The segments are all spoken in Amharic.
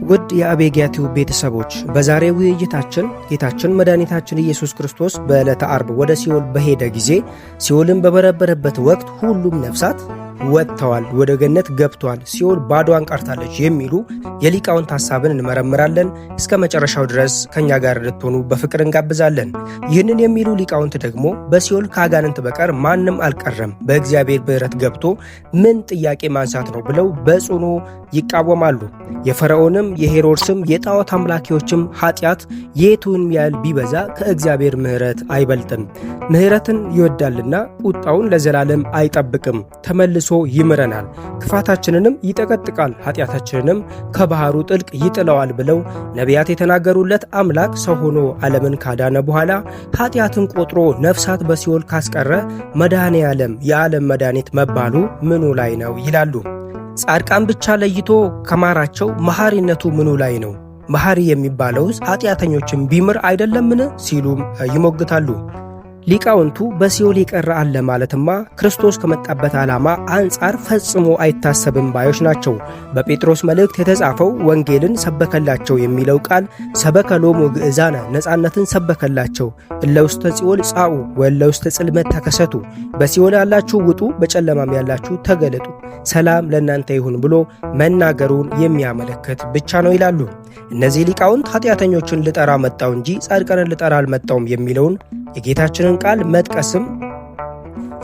ውድ የአቤጊያ ቲዩብ ቤተሰቦች በዛሬው ውይይታችን ጌታችን መድኃኒታችን ኢየሱስ ክርስቶስ በዕለተ ዓርብ ወደ ሲኦል በሄደ ጊዜ ሲኦልን በበረበረበት ወቅት ሁሉም ነፍሳት ወጥተዋል፣ ወደ ገነት ገብተዋል፣ ሲኦል ባዶዋን ቀርታለች የሚሉ የሊቃውንት ሐሳብን እንመረምራለን። እስከ መጨረሻው ድረስ ከኛ ጋር እንድትሆኑ በፍቅር እንጋብዛለን። ይህንን የሚሉ ሊቃውንት ደግሞ በሲኦል ከአጋንንት በቀር ማንም አልቀረም፣ በእግዚአብሔር ምሕረት ገብቶ ምን ጥያቄ ማንሳት ነው ብለው በጽኑ ይቃወማሉ። የፈርዖንም የሄሮድስም የጣዖት አምላኪዎችም ኃጢአት የቱን ያህል ቢበዛ ከእግዚአብሔር ምሕረት አይበልጥም። ምሕረትን ይወዳልና ቁጣውን ለዘላለም አይጠብቅም፣ ተመልሶ ይምረናል፣ ክፋታችንንም ይጠቀጥቃል፣ ኃጢአታችንንም ከባህሩ ጥልቅ ይጥለዋል ብለው ነቢያት የተናገሩለት አምላክ ሰው ሆኖ ዓለምን ካዳነ በኋላ ኃጢአትን ቆጥሮ ነፍሳት በሲኦል ካስቀረ መድኃኔ ዓለም የዓለም መድኃኒት መባሉ ምኑ ላይ ነው ይላሉ። ጻድቃን ብቻ ለይቶ ከማራቸው መሐሪነቱ ምኑ ላይ ነው? መሐሪ የሚባለውስ ኃጢአተኞችን ቢምር አይደለምን? ሲሉም ይሞግታሉ። ሊቃውንቱ በሲኦል የቀረ አለ ማለትማ ክርስቶስ ከመጣበት ዓላማ አንጻር ፈጽሞ አይታሰብም ባዮች ናቸው። በጴጥሮስ መልእክት የተጻፈው ወንጌልን ሰበከላቸው የሚለው ቃል ሰበከሎሙ ግእዛነ ነፃነትን ሰበከላቸው፣ እለ ውስተ ሲኦል ጻኡ ወእለ ውስተ ጽልመት ተከሰቱ፣ በሲኦል ያላችሁ ውጡ፣ በጨለማም ያላችሁ ተገለጡ፣ ሰላም ለእናንተ ይሁን ብሎ መናገሩን የሚያመለክት ብቻ ነው ይላሉ። እነዚህ ሊቃውንት ኃጢአተኞችን ልጠራ መጣው እንጂ ጻድቃንን ልጠራ አልመጣውም የሚለውን የጌታችንን ቃል መጥቀስም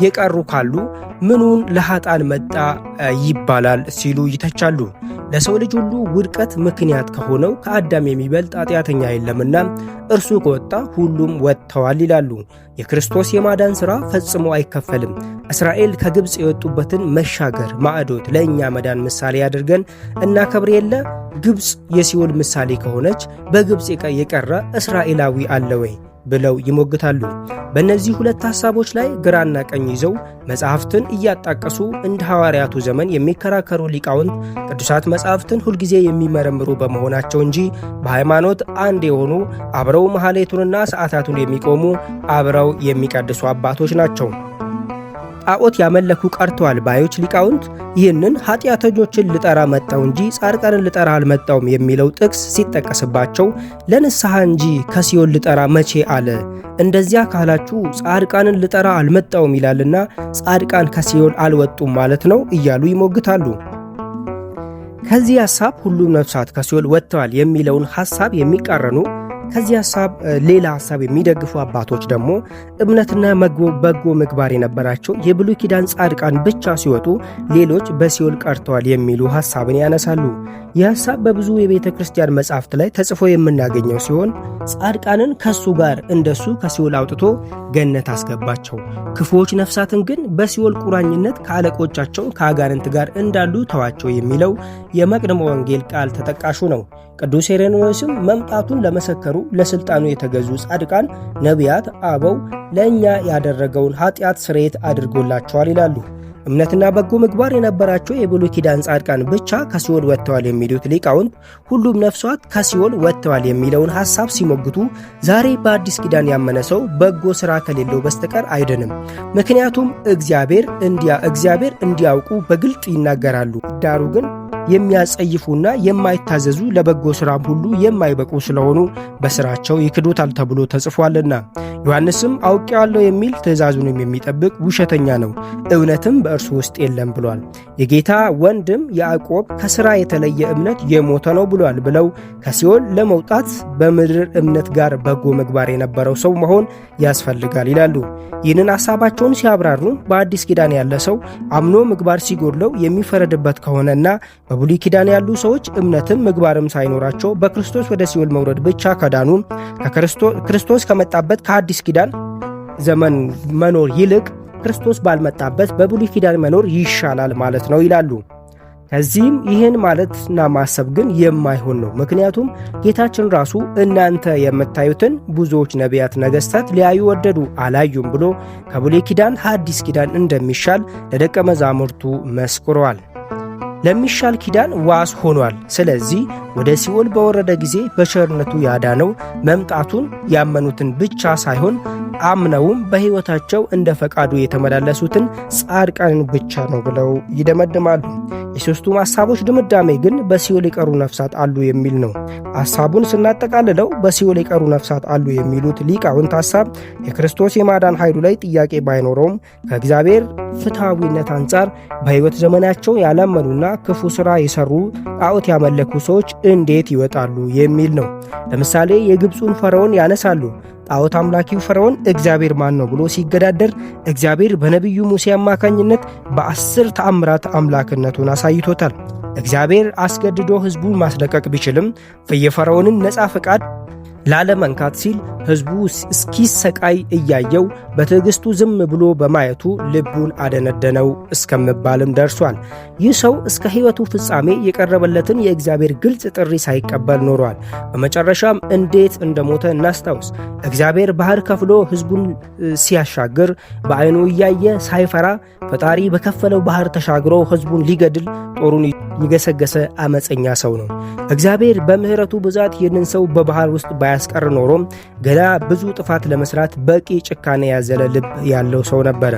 የቀሩ ካሉ ምኑን ለኃጥአን መጣ ይባላል ሲሉ ይተቻሉ። ለሰው ልጅ ሁሉ ውድቀት ምክንያት ከሆነው ከአዳም የሚበልጥ ኃጢአተኛ የለምና እርሱ ከወጣ ሁሉም ወጥተዋል ይላሉ። የክርስቶስ የማዳን ሥራ ፈጽሞ አይከፈልም። እስራኤል ከግብፅ የወጡበትን መሻገር ማዕዶት ለእኛ መዳን ምሳሌ አድርገን እናከብር የለ? ግብፅ የሲኦል ምሳሌ ከሆነች በግብፅ የቀረ እስራኤላዊ አለ ወይ ብለው ይሞግታሉ። በእነዚህ ሁለት ሐሳቦች ላይ ግራና ቀኝ ይዘው መጽሐፍትን እያጣቀሱ እንደ ሐዋርያቱ ዘመን የሚከራከሩ ሊቃውንት ቅዱሳት መጽሐፍትን ሁልጊዜ የሚመረምሩ በመሆናቸው እንጂ በሃይማኖት አንድ የሆኑ አብረው መሐሌቱንና ሰዓታቱን የሚቆሙ አብረው የሚቀድሱ አባቶች ናቸው። ጣዖት ያመለኩ ቀርተዋል ባዮች ሊቃውንት ይህንን ኃጢአተኞችን ልጠራ መጣው እንጂ ጻድቃንን ልጠራ አልመጣውም የሚለው ጥቅስ ሲጠቀስባቸው ለንስሐ እንጂ ከሲኦል ልጠራ መቼ አለ? እንደዚያ ካላችሁ ጻድቃንን ልጠራ አልመጣውም ይላልና ጻድቃን ከሲኦል አልወጡም ማለት ነው እያሉ ይሞግታሉ። ከዚህ ሐሳብ ሁሉም ነፍሳት ከሲኦል ወጥተዋል የሚለውን ሐሳብ የሚቃረኑ ከዚህ ሐሳብ ሌላ ሐሳብ የሚደግፉ አባቶች ደግሞ እምነትና በጎ ምግባር የነበራቸው የብሉይ ኪዳን ጻድቃን ብቻ ሲወጡ ሌሎች በሲኦል ቀርተዋል የሚሉ ሐሳብን ያነሳሉ። ይህ ሐሳብ በብዙ የቤተ ክርስቲያን መጻሕፍት ላይ ተጽፎ የምናገኘው ሲሆን ጻድቃንን ከሱ ጋር እንደሱ ከሲኦል አውጥቶ ገነት አስገባቸው፣ ክፉዎች ነፍሳትን ግን በሲኦል ቁራኝነት ከአለቆቻቸው ከአጋንንት ጋር እንዳሉ ተዋቸው የሚለው የመቅደመ ወንጌል ቃል ተጠቃሹ ነው። ቅዱስ ሄሬኔዎስም መምጣቱን ለመሰከሩ ለስልጣኑ የተገዙ ጻድቃን ነቢያት አበው ለእኛ ያደረገውን ኃጢአት ስርየት አድርጎላቸዋል ይላሉ። እምነትና በጎ ምግባር የነበራቸው የብሉይ ኪዳን ጻድቃን ብቻ ከሲኦል ወጥተዋል የሚሉት ሊቃውንት ሁሉም ነፍሳት ከሲኦል ወጥተዋል የሚለውን ሐሳብ ሲሞግቱ ዛሬ በአዲስ ኪዳን ያመነ ሰው በጎ ሥራ ከሌለው በስተቀር አይድንም። ምክንያቱም እግዚአብሔር እንዲያውቁ በግልጥ ይናገራሉ። ዳሩ ግን የሚያጸይፉና የማይታዘዙ ለበጎ ሥራም ሁሉ የማይበቁ ስለሆኑ በሥራቸው ይክዱታል ተብሎ ተጽፏልና። ዮሐንስም አውቄዋለሁ የሚል ትእዛዙንም የሚጠብቅ ውሸተኛ ነው፣ እውነትም በእርሱ ውስጥ የለም ብሏል። የጌታ ወንድም ያዕቆብ ከሥራ የተለየ እምነት የሞተ ነው ብሏል ብለው ከሲኦል ለመውጣት በምድር እምነት ጋር በጎ ምግባር የነበረው ሰው መሆን ያስፈልጋል ይላሉ። ይህንን ሐሳባቸውን ሲያብራሩ በአዲስ ኪዳን ያለ ሰው አምኖ ምግባር ሲጎድለው የሚፈረድበት ከሆነና በብሉይ ኪዳን ያሉ ሰዎች እምነትም ምግባርም ሳይኖራቸው በክርስቶስ ወደ ሲኦል መውረድ ብቻ ከዳኑ ክርስቶስ ከመጣበት ከአዲስ ኪዳን ዘመን መኖር ይልቅ ክርስቶስ ባልመጣበት በብሉይ ኪዳን መኖር ይሻላል ማለት ነው ይላሉ። ከዚህም ይህን ማለትና ማሰብ ግን የማይሆን ነው። ምክንያቱም ጌታችን ራሱ እናንተ የምታዩትን ብዙዎች ነቢያት፣ ነገሥታት ሊያዩ ወደዱ አላዩም ብሎ ከብሉይ ኪዳን አዲስ ኪዳን እንደሚሻል ለደቀ መዛሙርቱ መስክሯል። ለሚሻል ኪዳን ዋስ ሆኗል። ስለዚህ ወደ ሲኦል በወረደ ጊዜ በቸርነቱ ያዳነው መምጣቱን ያመኑትን ብቻ ሳይሆን አምነውም በሕይወታቸው እንደ ፈቃዱ የተመላለሱትን ጻድቃንን ብቻ ነው ብለው ይደመድማሉ። የሦስቱም ሐሳቦች ድምዳሜ ግን በሲኦል የቀሩ ነፍሳት አሉ የሚል ነው። ሐሳቡን ስናጠቃልለው በሲኦል የቀሩ ነፍሳት አሉ የሚሉት ሊቃውንት ሐሳብ የክርስቶስ የማዳን ኃይሉ ላይ ጥያቄ ባይኖረውም ከእግዚአብሔር ፍትሐዊነት አንጻር በሕይወት ዘመናቸው ያላመኑና ክፉ ሥራ የሠሩ ጣዖት ያመለኩ ሰዎች እንዴት ይወጣሉ የሚል ነው። ለምሳሌ የግብፁን ፈርዖን ያነሳሉ። ጣዖት አምላኪው ፈርዖን እግዚአብሔር ማን ነው ብሎ ሲገዳደር እግዚአብሔር በነቢዩ ሙሴ አማካኝነት በ10 ተአምራት አምላክነቱን አሳይቶታል። እግዚአብሔር አስገድዶ ሕዝቡን ማስለቀቅ ቢችልም የፈርዖንን ነፃ ፈቃድ ላለመንካት ሲል ሕዝቡ እስኪሰቃይ እያየው በትዕግስቱ ዝም ብሎ በማየቱ ልቡን አደነደነው እስከመባልም ደርሷል። ይህ ሰው እስከ ሕይወቱ ፍጻሜ የቀረበለትን የእግዚአብሔር ግልጽ ጥሪ ሳይቀበል ኖሯል። በመጨረሻም እንዴት እንደሞተ እናስታውስ። እግዚአብሔር ባህር ከፍሎ ሕዝቡን ሲያሻግር በዓይኑ እያየ ሳይፈራ ፈጣሪ በከፈለው ባህር ተሻግሮ ሕዝቡን ሊገድል ጦሩን የገሰገሰ አመፀኛ ሰው ነው። እግዚአብሔር በምሕረቱ ብዛት ይህንን ሰው በባህር ውስጥ ባያስቀር ኖሮም ገና ብዙ ጥፋት ለመስራት በቂ ጭካኔ ያዘለ ልብ ያለው ሰው ነበረ።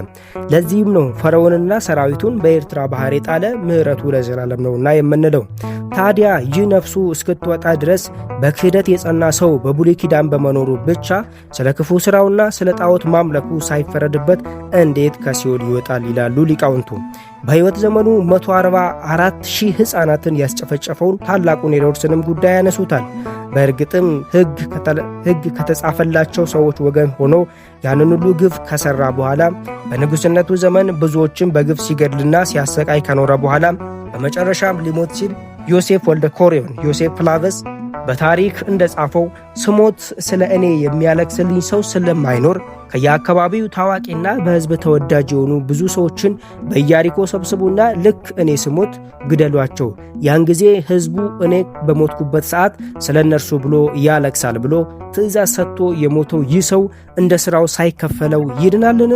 ለዚህም ነው ፈርዖንና ሰራዊቱን በኤርትራ ባህር የጣለ ምሕረቱ ለዘላለም ነውና የምንለው። ታዲያ ይህ ነፍሱ እስክትወጣ ድረስ በክህደት የጸና ሰው በብሉይ ኪዳን በመኖሩ ብቻ ስለ ክፉ ሥራውና ስለ ጣዖት ማምለኩ ሳይፈረድበት እንዴት ከሲኦል ይወጣል ይላሉ ሊቃውንቱ። በሕይወት ዘመኑ 144,000 ሕፃናትን ያስጨፈጨፈውን ታላቁን ሄሮድስንም ጉዳይ ያነሱታል። በእርግጥም ሕግ ከተጻፈላቸው ሰዎች ወገን ሆኖ ያንን ሁሉ ግፍ ከሠራ በኋላ በንጉሥነቱ ዘመን ብዙዎችን በግፍ ሲገድልና ሲያሰቃይ ከኖረ በኋላ በመጨረሻም ሊሞት ሲል ዮሴፍ ወልደ ኮሬዮን ዮሴፍ ፍላቨስ በታሪክ እንደጻፈው ስሞት ስለ እኔ የሚያለቅስልኝ ሰው ስለማይኖር ከየአካባቢው ታዋቂና በሕዝብ ተወዳጅ የሆኑ ብዙ ሰዎችን በኢያሪኮ ሰብስቡና ልክ እኔ ስሞት ግደሏቸው፣ ያን ጊዜ ሕዝቡ እኔ በሞትኩበት ሰዓት ስለ እነርሱ ብሎ ያለቅሳል ብሎ ትእዛዝ ሰጥቶ የሞተው ይህ ሰው እንደ ሥራው ሳይከፈለው ይድናልን?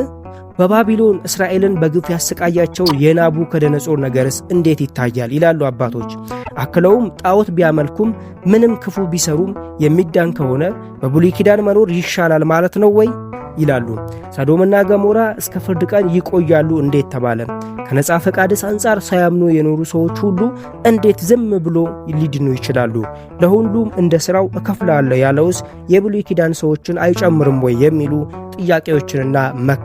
በባቢሎን እስራኤልን በግፍ ያሰቃያቸው የናቡከደነጾር ነገርስ እንዴት ይታያል? ይላሉ አባቶች። አክለውም ጣዖት ቢያመልኩም ምንም ክፉ ቢሰሩም የሚዳን ከሆነ በብሉይ ኪዳን መኖር ይሻላል ማለት ነው ወይ? ይላሉ። ሰዶምና ገሞራ እስከ ፍርድ ቀን ይቆያሉ እንዴት ተባለ? ከነጻ ፈቃድስ አንጻር ሳያምኑ የኖሩ ሰዎች ሁሉ እንዴት ዝም ብሎ ሊድኑ ይችላሉ? ለሁሉም እንደ ሥራው እከፍላለሁ ያለውስ የብሉይ ኪዳን ሰዎችን አይጨምርም ወይ? የሚሉ ጥያቄዎችንና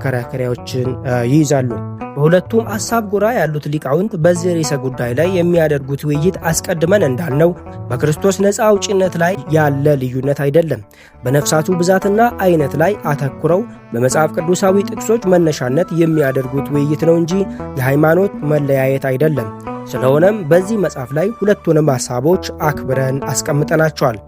መከራከሪያዎችን ይይዛሉ። በሁለቱም ሐሳብ ጎራ ያሉት ሊቃውንት በዚህ ርዕሰ ጉዳይ ላይ የሚያደርጉት ውይይት አስቀድመን እንዳልነው በክርስቶስ ነፃ አውጪነት ላይ ያለ ልዩነት አይደለም። በነፍሳቱ ብዛትና አይነት ላይ አተኩረው በመጽሐፍ ቅዱሳዊ ጥቅሶች መነሻነት የሚያደርጉት ውይይት ነው እንጂ የሃይማኖት መለያየት አይደለም። ስለሆነም በዚህ መጽሐፍ ላይ ሁለቱንም ሐሳቦች አክብረን አስቀምጠናቸዋል።